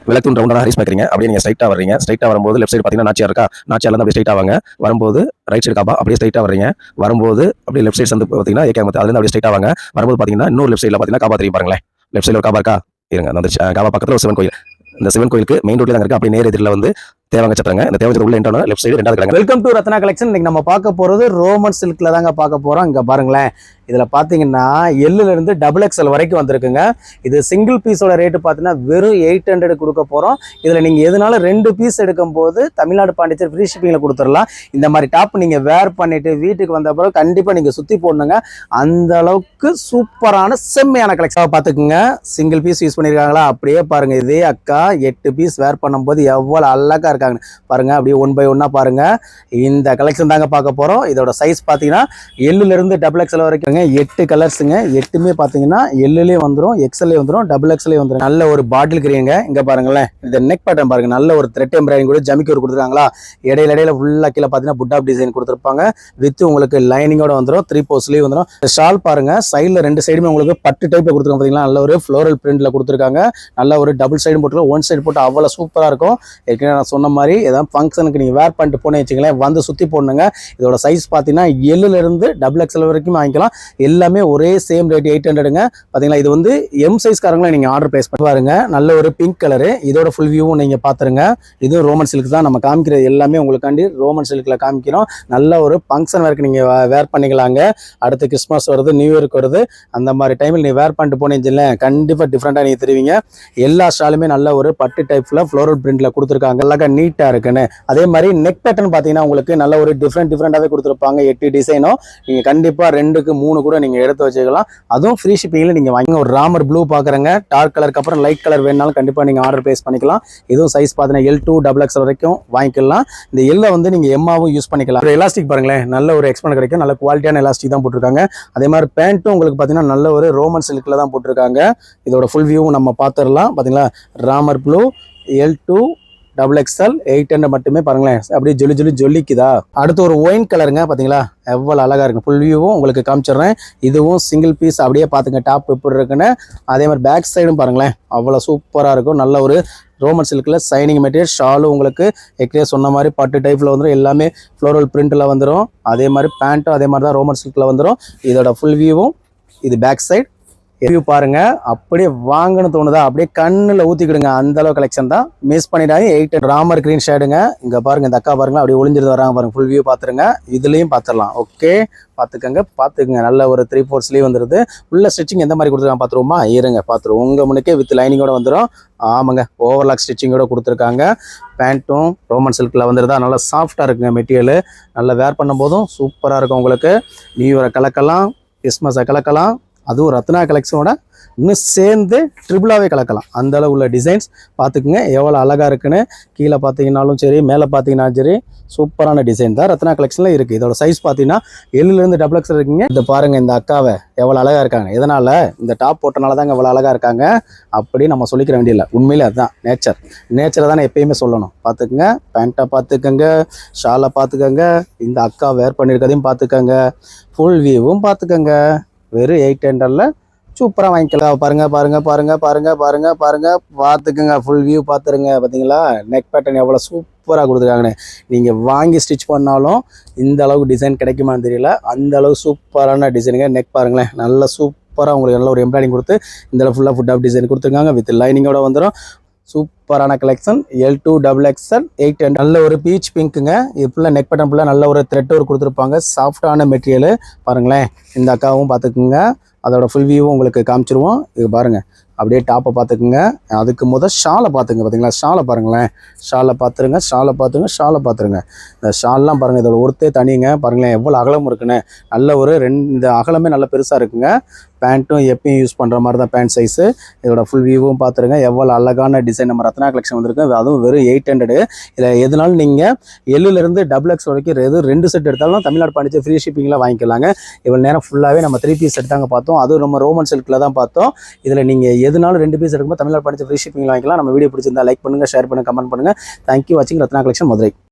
விளக்கு ரவுண்டான ஹரிஸ் பார்க்குறீங்க அப்படியே நீங்கள் ஸ்ட்ரைட்டாக வர்றீங்க. ஸ்ட்ரைட்டாக வரும்போது லெஃப்ட் சைடு பார்த்தீங்கன்னா நாச்சியார் இருக்கா, நாச்சியார்லேருந்து அப்படியே ஸ்ட்ரைட்டாக வாங்க. வரும்போது ரைட் சைடு காபா அப்படியே ஸ்ட்ரைட்டாக வர்றீங்க. வரும்போது அப்படியே லெஃப்ட் சைடு வந்து பார்த்தீங்கன்னா ஏகே அதுலேருந்து அப்படியே ஸ்ட்ரைட்டாக வாங்க. வரும்போது பார்த்தீங்கன்னா இன்னொரு லெஃப்ட் சைடில் பார்த்தீங்கன்னா காபா தெரியும் பாருங்களேன். லெஃப்ட் சைடில் ஒரு காபா இருக்கா, இருங்க அந்த காபா பக்கத்தில் ஒரு சிவன் கோயில். இந்த சிவன் கோயிலுக்கு மெயின் ரோட்ல தான் இருக்கு. அப்படியே நேர் எதிரில் வந்து தேவாங்க சத்திரங்க. இந்த தேவாங்க உள்ள என்ட்ரான லெஃப்ட் சைடு ரெண்டாவது கடைங்க. Welcome to Ratna collection. இன்னைக்கு நம்ம பார்க்க போறது ரோமன் சில்க்ல தாங்க பார்க்க போறோம். இங்க பாருங்களேன், இதுல பாத்தீங்கன்னா எல்லுல இருந்து டபுள் எக்ஸ்எல் வரைக்கும் வந்திருக்குங்க. இது சிங்கிள் பீஸோட ரேட்டு பாத்தீங்கன்னா வெறும் 800 கொடுக்க போறோம். இதுல நீங்க எதனால 2 பீஸ் எடுக்கும் போது தமிழ்நாடு பாண்டிச்சேரி ஃப்ரீ ஷிப்பிங்ல கொடுத்துடலாம். இந்த மாதிரி டாப் நீங்க வேர் பண்ணிட்டு வீட்டுக்கு வந்த பிறகு கண்டிப்பா நீங்க சுத்தி போடணுங்க. அந்த அளவுக்கு சூப்பரான செம்மையான கலெக்ஷன் பாத்துக்குங்க. சிங்கிள் பீஸ் யூஸ் பண்ணிருக்காங்களா, அப்படியே பாருங்க. இதே அக்கா 8 பீஸ் வேர் பண்ணும்போது எவ்வளவு அழகா இருக்காங்க பாருங்க. அப்படியே 1 by 1 பாருங்க. இந்த கலெக்ஷன் தாங்க பார்க்க போறோம். இதோட சைஸ் பாத்தீங்கன்னா எல்லுல இருந்து டபுள் எக்ஸ்எல் வரைக்கும் 8 கலர்ஸுங்க. 8மே பாத்தீங்கன்னா எல்லுலயே வந்துடும், எக்ஸ்எல்லே வந்துடும், டபுள் எக்ஸ்எல்லே வந்துடும். நல்ல ஒரு பாட்டில் கிரீங்க. இங்க பாருங்களேன், இந்த நெக் பேட்டர்ன் பாருங்க. நல்ல ஒரு த்ரெட் எம்ப்ராய்டிங் கூட ஜமிக்கி ஒரு கொடுத்துருக்காங்களா. இடையில ஃபுல்லா கீழே பாத்தீங்கன்னா புட்டாப் டிசைன் கொடுத்துருப்பாங்க. வித் உங்களுக்கு லைனிங்கோட வந்துடும். 3/4 ஸ்லீவ் வந்துடும். ஷால் பாருங்க, சைட்ல 2 சைடுமே உங்களுக்கு பட்டு டைப்ல கொடுத்துருக்காங்க. பாத்தீங்களா, நல்ல ஒரு ஃப்ளோரல் பிரிண்ட்ல கொடுத்துருக்காங்க. நல்ல ஒரு டபுள் சைடு போட்டு ஒன் சைடு போட்டு அவ்வளவு சூப்பரா இருக்கும். ஏற்கனவே நான் சொன்ன மாதிரி ஏதாவது ஃபங்க்ஷனுக்கு நீங்க வேர் பண்ணிட்டு போனே வச்சுங்களேன், வந்து சுத்தி போடணுங்க. இதோட சைஸ் பாத்தீங்கன்னா எல்லுல இருந்து டபுள் எக்ஸ்எல் வரைக்கும் வாங்கிக்கலாம். எல்லாமே ஒரே சேம் ரேட் 800ங்க. பாத்தீங்களா, இது வந்து எம் சைஸ் காரங்களா நீங்க ஆர்டர் பிளேஸ் பண்ணி பாருங்க. நல்ல ஒரு பிங்க் கலரு. இதோட ஃபுல் வியூவும் நீங்க பாத்துருங்க. இது ரோமன் சில்க் தான் நம்ம காமிக்கிறது. எல்லாமே உங்களுக்காண்டி ரோமன் சில்க்ல காமிக்கிறோம். நல்ல ஒரு ஃபங்க்ஷன் வேர்க்கு நீங்க வேர் பண்ணிக்கலாங்க. அடுத்து கிறிஸ்மஸ் வருது, நியூ இயர்க்கு வருது. அந்த மாதிரி டைமில் நீ வேர் பண்ணிட்டு போனீங்கல்ல, கண்டிப்பா டிஃப்ரெண்டா நீங்க தெரிவிங்க. எல்லா ஸ்டாலுமே நல்ல ஒரு பட்டு டைப்ல ஃப்ளோரல் பிரிண்ட்ல கொடுத்துருக்காங்க. அழகா நீட்டா இருக்குன்னு. அதே மாதிரி நெக் பேட்டர்ன் பாத்தீங்கன்னா உங்களுக்கு நல்ல ஒரு டிஃப்ரெண்டாவே கொடுத்துருப்பாங்க. 8 டிசைனும் நீங்க கண்டிப்பா 2க்கு 3 கூட நீங்க எடுத்து வச்சுக்கலாம். அதுவும் ஃப்ரீ ஷிப்பிங்ல நீங்க வாங்கி. ஒரு ராமர் ப்ளூ பாக்குறேங்க. டார்க் கலருக்கு அப்புறம் லைட் கலர் வேணாலும் கண்டிப்பா நீங்க ஆர்டர் பிளேஸ் பண்ணிக்கலாம். இதுவும் சைஸ் பாத்தீங்கன்னா L2 டபுள் எக்ஸ் வரைக்கும் வாங்கிக்கலாம். இந்த எல்ல வந்து நீங்க எம்மாவும் யூஸ் பண்ணிக்கலாம். ஒரு எலாஸ்டிக் பாருங்களேன், நல்ல ஒரு எக்ஸ்பெண்ட் கிடைக்கும். நல்ல குவாலிட்டியான எலாஸ்டிக் தான் போட்டிருக்காங்க. அதே மாதிரி பேண்ட்டும் உங்களுக்கு பாத்தீங்கன்னா நல்ல ஒரு ரோமன் சில்க்ல தான் போட்டிருக்காங்க. இதோட ஃபுல் வியூவும் நம்ம பாத்துடலாம். பாத்தீங்களா, Ramar blue L2 double XL 800 மட்டுமே பாருங்களேன். அப்படியே ஜொலிக்குதா. அடுத்து ஒரு ஒயின் கலருங்க. பாத்தீங்களா, எவ்வளவு அழகா இருக்கு. ஃபுல் வியூவும் உங்களுக்கு காமிச்சிடுறேன். இதுவும் சிங்கிள் பீஸ். அப்படியே பாத்துங்க டாப் எப்படி இருக்குன்னு. அதே மாதிரி பேக் சைடும் பாருங்களேன், அவ்வளவு சூப்பரா இருக்கும். நல்ல ஒரு ரோமன் சில்க்ல சைனிங் மெட்டீரியல். ஷாலும் உங்களுக்கு ஏற்கனவே சொன்ன மாதிரி பட்டு டைப்ல வந்துடும். எல்லாமே ஃப்ளோரல் பிரிண்ட்ல வந்துடும். அதே மாதிரி பேண்ட்டும் அதே மாதிரி தான் ரோமன் சில்க்ல வந்துடும். இதோட ஃபுல் வியூவும் இது பேக் சைடு ரிவ்யூ பாருங்க. அப்படியே வாங்கன்னு தோணுதா, அப்படியே கண்ணுல ஊத்திக்கிடுங்க. அந்த அளவு கலெக்ஷன் தான். மிஸ் பண்ணிடாதீங்க. 8 ராமர் கிரீன் ஷேடுங்க. இங்க பாருங்க, இந்த அக்கா பாருங்க அப்படியே ஒளிஞ்சிருந்து வராங்க பாருங்க. ஃபுல் வியூ பாத்துருங்க. இதுலயும் பாத்துடலாம். ஓகே, பாத்துக்கங்க. நல்ல ஒரு 3/4 ஸ்லீவ் வந்துருது. உள்ள ஸ்டிச்சிங் எந்த மாதிரி கொடுத்துருக்காங்க பாத்துருவோமா? இருங்க பாத்துருவோம். உங்க முன்னுக்கே வித் லைனிங்கோட வந்துடும். ஆமாங்க, ஓவர்லாக் ஸ்டிச்சிங்கோட கொடுத்துருக்காங்க. பேண்ட்டும் ரோமன் சில்க்ல வந்துருதா. நல்லா சாஃப்டா இருக்குங்க மெட்டீரியல். நல்லா வேர் பண்ணும் போதும் சூப்பரா இருக்கும். உங்களுக்கு நியூ இயரை கலக்கலாம், கிறிஸ்மஸை கலக்கலாம். அதுவும் ரத்னா கலெக்ஷனோட இன்னும் சேர்ந்து ட்ரிபிளாவே கலக்கலாம். அந்த அளவு உள்ள டிசைன்ஸ் பார்த்துக்குங்க. எவ்வளோ அழகா இருக்குன்னு. கீழே பார்த்தீங்கன்னாலும் சரி, மேலே பார்த்தீங்கன்னாலும் சரி, சூப்பரான டிசைன் தான் ரத்னா கலெக்ஷன்ல இருக்கு. இதோட சைஸ் பார்த்தீங்கன்னா எல்லுல இருந்து டபுள் எக்ஸ் இருக்குங்க. இந்த பாருங்க, இந்த அக்காவை எவ்வளோ அழகா இருக்காங்க. எதனால? இந்த டாப் போட்டனால தாங்க எவ்வளோ அழகா இருக்காங்க. அப்படி நம்ம சொல்லிக்கிற வேண்டியதில்லை. உண்மையிலே அதுதான் நேச்சரை தானே எப்பயுமே சொல்லணும். பார்த்துக்குங்க. பேண்ட்டை பார்த்துக்கங்க, ஷாலை பார்த்துக்கங்க, இந்த அக்கா வேர் பண்ணியிருக்கதையும் பார்த்துக்கங்க, ஃபுல் வியூவும் பார்த்துக்கங்க. வெறும் 800ல சூப்பராக வாங்கிக்கலாம். பாருங்க பார்த்துக்குங்க. ஃபுல் வியூ பார்த்துருங்க. பார்த்தீங்களா, நெக் பேட்டர்ன் எவ்வளோ சூப்பராக கொடுத்துருக்காங்கன்னு. நீங்கள் வாங்கி ஸ்டிச் பண்ணாலும் இந்த அளவுக்கு டிசைன் கிடைக்குமான்னு தெரியல. அந்த அளவு சூப்பரான டிசைனுங்க. நெக் பாருங்களேன், நல்ல சூப்பராக உங்களுக்கு நல்ல ஒரு எம்ப்ராய்டிங் கொடுத்து இந்த அளவு ஃபுல்லாக ஃபுட் ஆஃப் டிசைன் கொடுத்துருக்காங்க. வித் லைனிங்கோட வந்துடும். சூப்பரான கலெக்ஷன். L2 double XL 800. நல்ல ஒரு பீச் பிங்க்குங்க. இது ஃபுல்லாக நெக் பட்டன் ஃபுல்லாக நல்ல ஒரு த்ரெட் ஒர்க் கொடுத்துருப்பாங்க. சாஃப்டான மெட்டீரியல் பாருங்களேன். இந்த அக்காவும் பார்த்துக்குங்க. அதோட ஃபுல் வியூவும் உங்களுக்கு காமிச்சிருவோம். இது பாருங்க, அப்படியே டாப்பை பார்த்துக்குங்க. அதுக்கு முதல் ஷாலை பார்த்துங்க. பார்த்தீங்களா, ஷாலை பாருங்களேன். ஷாலை பார்த்துருங்க. இந்த ஷால்லாம் பாருங்கள், இதோட ஒருத்தே தனிங்க. பாருங்களேன் எவ்வளோ அகலம் இருக்குன்னு. நல்ல ஒரு இந்த அகலமே நல்ல பெருசாக இருக்குங்க. பேண்ட்டும் எப்பயும் யூஸ் பண்ணுற மாதிரி தான் பேண்ட் சைஸு. இதோட ஃபுல் வியூவும் பார்த்துருங்க. எவ்வளோ அழகான டிசைன் நம்ம ரத்னா கலெக்ஷன் வந்திருக்கு. அதுவும் வெறும் 800. இதில் எதுனாலும் நீங்கள் எல்லுலேருந்து டபுள் எக்ஸ் வரைக்கும் 2 செட் எடுத்தாலும் தமிழ்நாடு பாண்டிச்சேரி ஃப்ரீ ஷிப்பிங்கில் வாங்கிக்கலாங்க. இவ்வளோ நேரம் ஃபுல்லாகவே நம்ம 3 பீஸ் செட் தாங்க பார்த்தோம். அதுவும் நம்ம ரோமன் சில்கில் தான் பார்த்தோம். இதில் நீங்கள் எதுனாலும் 2 பீஸ் எடுக்கும்போது தமிழ்நாடு பாண்டிச்சேரி ஃப்ரீ ஷிப்பிங்கில் வாங்கிக்கலாம். நம்ம வீடியோ பிடிச்சிருந்தா லைக் பண்ணுங்கள், ஷேர் பண்ணுங்கள், கமெண்ட் பண்ணுங்கள். தேங்க்யூ வாட்சிங் ரத்னா கலெக்ஷன் மதுரை.